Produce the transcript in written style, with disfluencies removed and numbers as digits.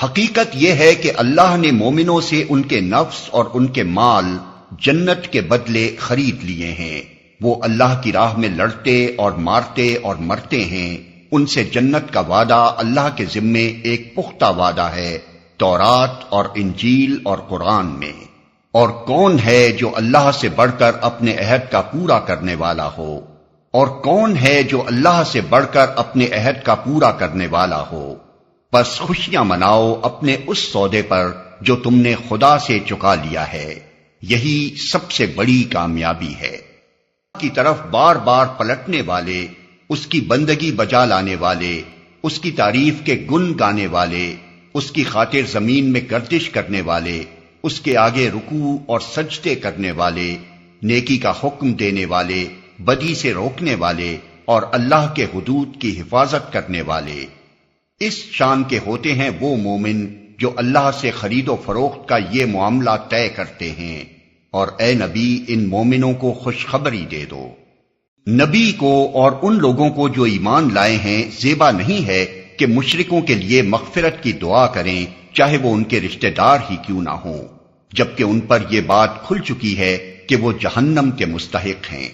حقیقت یہ ہے کہ اللہ نے مومنوں سے ان کے نفس اور ان کے مال جنت کے بدلے خرید لیے ہیں۔ وہ اللہ کی راہ میں لڑتے اور مارتے اور مرتے ہیں، ان سے جنت کا وعدہ اللہ کے ذمے ایک پختہ وعدہ ہے، تورات اور انجیل اور قرآن میں۔ اور کون ہے جو اللہ سے بڑھ کر اپنے عہد کا پورا کرنے والا ہو؟ اور کون ہے جو اللہ سے بڑھ کر اپنے عہد کا پورا کرنے والا ہو؟ پس خوشیاں مناؤ اپنے اس سودے پر جو تم نے خدا سے چکا لیا ہے، یہی سب سے بڑی کامیابی ہے۔ کی طرف بار بار پلٹنے والے، اس کی بندگی بجا لانے والے، اس کی تعریف کے گن گانے والے، اس کی خاطر زمین میں گردش کرنے والے، اس کے آگے رکوع اور سجدے کرنے والے، نیکی کا حکم دینے والے، بدی سے روکنے والے اور اللہ کے حدود کی حفاظت کرنے والے، اس شان کے ہوتے ہیں وہ مومن جو اللہ سے خرید و فروخت کا یہ معاملہ طے کرتے ہیں۔ اور اے نبی ان مومنوں کو خوشخبری دے دو۔ نبی کو اور ان لوگوں کو جو ایمان لائے ہیں زیبا نہیں ہے کہ مشرکوں کے لیے مغفرت کی دعا کریں، چاہے وہ ان کے رشتہ دار ہی کیوں نہ ہوں، جبکہ ان پر یہ بات کھل چکی ہے کہ وہ جہنم کے مستحق ہیں۔